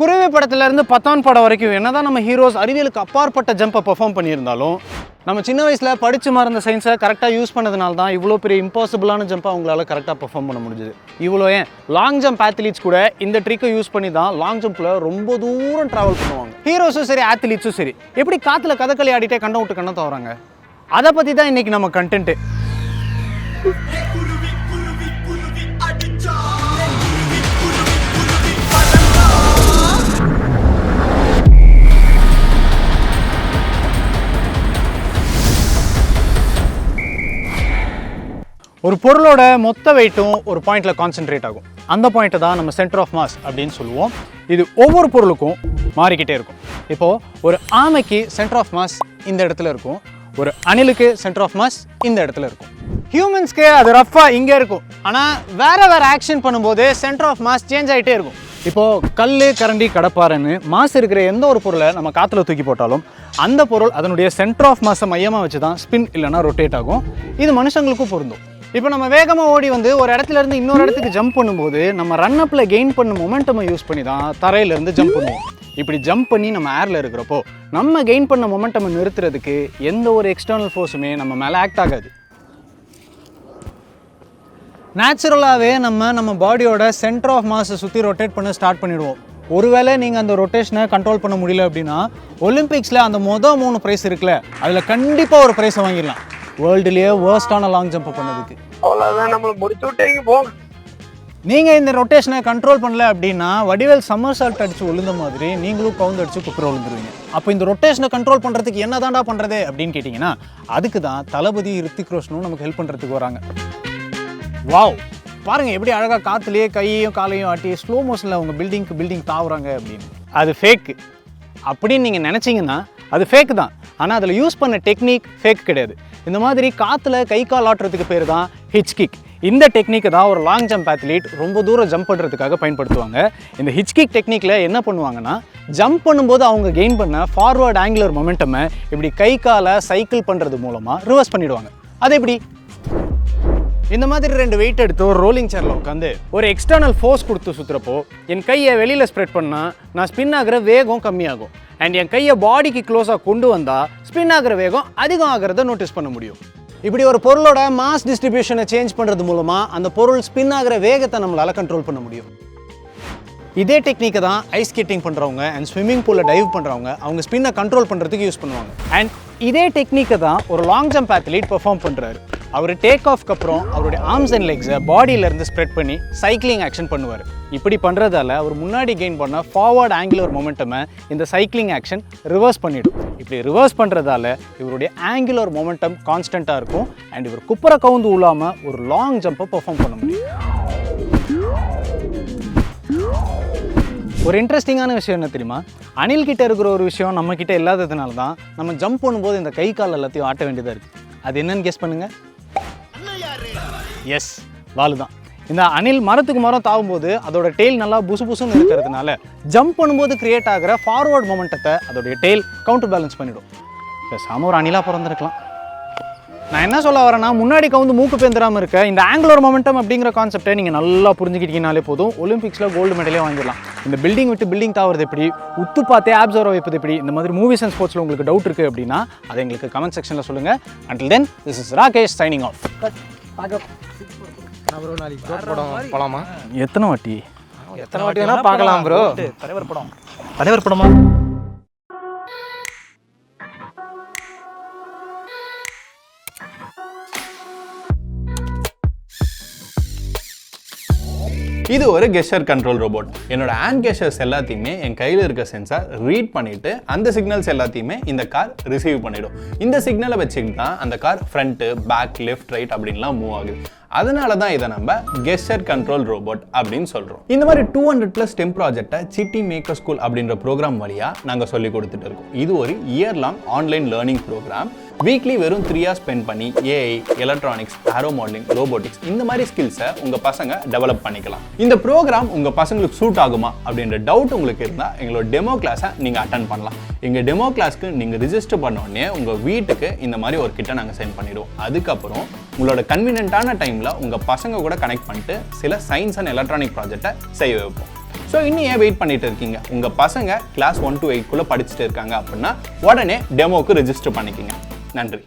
குருவி படத்துலேருந்து பத்தான் படம் வரைக்கும் என்னதான் நம்ம ஹீரோஸ் அறிவியலுக்கு அப்பாற்பட்ட ஜம்பை பெர்ஃபார்ம் பண்ணியிருந்தாலும் நம்ம சின்ன வயசில் படித்து மறந்த சயின்ஸை கரெக்டாக யூஸ் பண்ணதுனால தான் இவ்வளோ பெரிய இம்பாசிபிளான ஜம்பை அவங்களால கரெக்டாக பெர்ஃபார்ம் பண்ண முடிஞ்சுது. இவ்வளோ ஏன் லாங் ஜம்ப் ஆத்லீட்ஸ் கூட இந்த ட்ரிக்கை யூஸ் பண்ணி தான் லாங் ஜம்பில் ரொம்ப தூரம் ட்ராவல் பண்ணுவாங்க. ஹீரோஸும் சரி ஆத்லீட்ஸும் சரி எப்படி காற்றுல கதகளி ஆடிட்டே கண்ணை விட்டு கண்ணை தவறாங்க. அதை பற்றி தான் இன்றைக்கி நம்ம கண்டென்ட்டு. ஒரு பொருளோட மொத்த வெயிட்டும் ஒரு பாயிண்ட்ல கான்சென்ட்ரேட் ஆகும். அந்த பாயிண்ட்டை தான் நம்ம சென்டர் ஆஃப் மாஸ் அப்படின்னு சொல்லுவோம். இது ஒவ்வொரு பொருளுக்கும் மாறிக்கிட்டே இருக்கும். இப்போது ஒரு ஆமைக்கு சென்டர் ஆஃப் மாஸ் இந்த இடத்துல இருக்கும், ஒரு அணிலுக்கு சென்டர் ஆஃப் மாஸ் இந்த இடத்துல இருக்கும். ஹியூமன்ஸ்க்கு அது ரஃபாக இங்கே இருக்கும், ஆனால் வேறு ஆக்ஷன் பண்ணும்போது சென்டர் ஆஃப் மாஸ் சேஞ்ச் ஆகிட்டே இருக்கும். இப்போது கல், கரண்டி, கடப்பாறைன்னு மாஸ் இருக்கிற எந்த ஒரு பொருளை நம்ம காற்றுல தூக்கி போட்டாலும் அந்த பொருள் அதனுடைய சென்டர் ஆஃப் மாஸை மையமாக வச்சு தான் ஸ்பின் இல்லைனா ரொட்டேட் ஆகும். இது மனுஷங்களுக்கும் பொருந்தும். இப்போ நம்ம வேகமாக ஓடி வந்து ஒரு இடத்துல இருந்து இன்னொரு இடத்துக்கு ஜம்ப் பண்ணும்போது நம்ம ரன்னப்பில் கெயின் பண்ண மொமெண்டமை யூஸ் பண்ணி தான் தரையிலேருந்து ஜம்ப் பண்ணுவோம். இப்படி ஜம்ப் பண்ணி நம்ம ஏரில் இருக்கிறப்போ நம்ம கெயின் பண்ண மொமெண்டமை நிறுத்துறதுக்கு எந்த ஒரு எக்ஸ்டர்னல் ஃபோர்ஸுமே நம்ம மேலே ஆக்ட் ஆகாது. நேச்சுரலாகவே நம்ம பாடியோட சென்டர் ஆஃப் மாஸை சுற்றி ரொட்டேட் பண்ண ஸ்டார்ட் பண்ணிவிடுவோம். ஒருவேளை நீங்கள் அந்த ரொட்டேஷனை கண்ட்ரோல் பண்ண முடியல அப்படின்னா ஒலிம்பிக்ஸில் அந்த மொதல் 3 ப்ரைஸ் இருக்குல்ல, அதில் கண்டிப்பாக ஒரு ப்ரைஸை வாங்கிடலாம். வேர்ல்டுலேயே வேர்ஸ்டான லாங் ஜம்ப் பண்ணதுக்கு. அவ்வளோதான், நம்மளை முடிச்சு விட்டீங்க போங்க. நீங்கள் இந்த ரொட்டேஷனை கண்ட்ரோல் பண்ணல அப்படின்னா வடிவேல் சம்மர் சால்ட் அடித்து விழுந்த மாதிரி நீங்களும் கவுந்து அடித்து குப்புற விழுந்துருவீங்க. அப்போ இந்த ரொட்டேஷனை கண்ட்ரோல் பண்ணுறதுக்கு என்ன தாண்டா பண்ணுறது அப்படின்னு கேட்டிங்கன்னா அதுக்கு தான் தளபதி ரித்திக் ரோஷனும் நமக்கு ஹெல்ப் பண்ணுறதுக்கு வராங்க. வாவ், பாருங்கள் எப்படி அழகாக காற்றுலேயே கையையும் காலையும் ஆட்டி ஸ்லோ மோஷனில் அவங்க பில்டிங் தாவுறாங்க அப்படின்னு. அது ஃபேக்கு அப்படின்னு நீங்கள் நினச்சிங்கன்னா அது ஃபேக்கு தான். ஆனால் அதில் யூஸ் பண்ண டெக்னிக் ஃபேக் கிடையாது. இந்த மாதிரி காற்றுல கை கால் ஆட்டுறதுக்கு பேர் தான் ஹிச் கிக். இந்த டெக்னிக்கை தான் ஒரு லாங் ஜம்ப் ஆத்லீட் ரொம்ப தூரம் ஜம்ப் பண்ணுறதுக்காக பயன்படுத்துவாங்க. இந்த ஹிச் கிக் டெக்னிக்கில் என்ன பண்ணுவாங்கன்னா ஜம்ப் பண்ணும்போது அவங்க கெயின் பண்ண ஃபார்வர்ட் ஆங்குலர் மொமெண்டமை இப்படி கை காலை சைக்கிள் பண்ணுறது மூலமாக ரிவர்ஸ் பண்ணிவிடுவாங்க. அது எப்படி? இந்த மாதிரி 2 வெயிட் எடுத்து ஒரு ரோலிங் சேரில் உட்காந்து ஒரு எக்ஸ்டர்னல் ஃபோர்ஸ் கொடுத்து சுற்றுறப்போ என் கையை வெளியில் ஸ்ப்ரெட் பண்ணால் நான் ஸ்பின் ஆகிற வேகம் கம்மியாகும். அண்ட் என் கையை பாடிக்கு க்ளோஸாக கொண்டு வந்தால் ஸ்பின் ஆகிற வேகம் அதிகம் ஆகிறத நோட்டீஸ் பண்ண முடியும். இப்படி ஒரு பொருளோட மாஸ் டிஸ்ட்ரிபியூஷனை சேஞ்ச் பண்ணுறது மூலமாக அந்த பொருள் ஸ்பின் ஆகிற வேகத்தை நம்மளால் கண்ட்ரோல் பண்ண முடியும். இதே டெக்னிக்கை தான் ஐஸ் ஸ்கேட்டிங் பண்ணுறவங்க அண்ட் ஸ்விம்மிங் பூலில் டைவ் பண்ணுறவங்க அவங்க ஸ்பின்னை கண்ட்ரோல் பண்ணுறதுக்கு யூஸ் பண்ணுவாங்க. அண்ட் இதே டெக்னிக்கை தான் ஒரு லாங் ஜம்ப் ஆத்லீட் பெர்ஃபார்ம் பண்ணுறாரு. அவர் டேக் ஆஃப்க்கு அப்புறம் அவருடைய ஆர்ம்ஸ் அண்ட் லெக்ஸை பாடியிலேருந்து ஸ்ப்ரெட் பண்ணி சைக்கிளிங் ஆக்ஷன் பண்ணுவார். இப்படி பண்ணுறதால அவர் முன்னாடி கெயின் பண்ண ஃபார்வர்ட் ஆங்குலர் மொமெண்டமை இந்த சைக்கிளிங் ஆக்ஷன் ரிவர்ஸ் பண்ணிவிடும். இப்படி ரிவர்ஸ் பண்ணுறதால இவருடைய ஆங்குலர் மொமெண்டம் கான்ஸ்டண்ட்டாக இருக்கும் அண்ட் இவர் குப்புற கவுந்து உள்ளாமல் ஒரு லாங் ஜம்பை பெர்ஃபார்ம் பண்ண முடியும். ஒரு இன்ட்ரெஸ்டிங்கான விஷயம் என்ன தெரியுமா? அணில் கிட்ட இருக்கிற ஒரு விஷயம் நம்ம கிட்ட இல்லாததுனால தான் நம்ம ஜம்ப் பண்ணும்போது இந்த கை கால் எல்லாத்தையும் ஆட்ட வேண்டியதாக இருக்குது. அது என்னன்னு கெஸ் பண்ணுங்கள். எஸ், வாலு தான். இந்த அணில் மரத்துக்கு மரம் தாவும்போது அதோட டெயில் நல்லா புசுன்னு இருக்கிறதுனால ஜம்ப் பண்ணும்போது கிரியேட் ஆகிற ஃபார்வர்ட் மொமெண்டத்தை அதோடைய டெயில் கவுண்டர் பேலன்ஸ் பண்ணிவிடும். பேசாமல் ஒரு அணிலாக பிறந்திருக்கலாம். நான் என்ன சொல்ல வரேன்னா முன்னாடி கவுந்து மூக்கு பேந்துடாமல் இருக்க இந்த ஆங்குலர் மொமெண்டம் அப்படிங்கிற கான்செப்டை நீங்கள் நல்லா புரிஞ்சுக்கிட்டீங்கனாலே போதும். ஒலிம்பிக்ஸில் கோல்டு மெடலே வாங்கிடலாம். இந்த பில்டிங் விட்டு பில்டிங் தாவறது எப்படி, உத்து பார்த்தே ஆப்சர்வ் வைப்பது எப்படி, இந்த மாதிரி மூவிஸ் அண்ட் ஸ்போர்ட்ஸில் உங்களுக்கு டவுட் இருக்குது அப்படின்னா அதை எங்களுக்கு கமெண்ட் செக்ஷனில் சொல்லுங்கள். Until then this is Rakesh signing off. போலாமா? எத்தனை வாட்டி வேணா பார்க்கலாம் ப்ரோ. தலைவர் படமா? இது ஒரு கெஸ்டர் கண்ட்ரோல் ரோபோட். என்னோட ஹேண்ட் கெஸ்டர்ஸ் எல்லாத்தையுமே என் கையில் இருக்க சென்சார் ரீட் பண்ணிட்டு அந்த சிக்னல்ஸ் எல்லாத்தையுமே இந்த கார் ரிசீவ் பண்ணிடும். இந்த சிக்னலை வச்சுக்கிட்டு தான் அந்த car front, back, left, right அப்படின்லாம் மூவ் ஆகுது. அதனால தான் இதை நம்ம கெஸ்டர் கண்ட்ரோல் ரோபோட் அப்படின்னு சொல்கிறோம். இந்த மாதிரி 200+ STEM ப்ராஜெக்டை சிட்டி மேக்கர் ஸ்கூல் அப்படின்ற ப்ரோக்ராம் வழியாக நாங்கள் சொல்லி கொடுத்துட்டு இருக்கோம். இது ஒரு year long online learning program. Weekly வெறும் 3 hours ஸ்பெண்ட் பண்ணி AI, electronics, aero modeling, robotics இந்த மாதிரி ஸ்கில்ஸை உங்கள் பசங்க டெவலப் பண்ணிக்கலாம். இந்த ப்ரோக்ராம் உங்கள் பசங்களுக்கு சூட் ஆகுமா அப்படின்ற டவுட் உங்களுக்கு இருந்தால் எங்களோட டெமோ கிளாஸை நீங்கள் அட்டன் பண்ணலாம். எங்கள் டெமோ கிளாஸ்க்கு நீங்கள் ரிஜிஸ்டர் பண்ண உடனே உங்கள் வீட்டுக்கு இந்த மாதிரி ஒரு கிட்ட நாங்கள் சென்ட் பண்ணிடுவோம். அதுக்கப்புறம் உங்களோட கன்வீனியன்ட்டான டைமில் உங்கள் பசங்க கூட கனெக்ட் பண்ணிட்டு சில சயின்ஸ் அண்ட் எலக்ட்ரானிக் ப்ராஜெக்டை செய்ய வைப்போம். ஸோ இன்னும் ஏன் வெயிட் பண்ணிட்டு இருக்கீங்க? உங்கள் பசங்க கிளாஸ் 1 to 8 படிச்சுட்டு இருக்காங்க அப்படின்னா உடனே டெமோக்கு ரெஜிஸ்டர் பண்ணிக்கோங்க. நன்றி.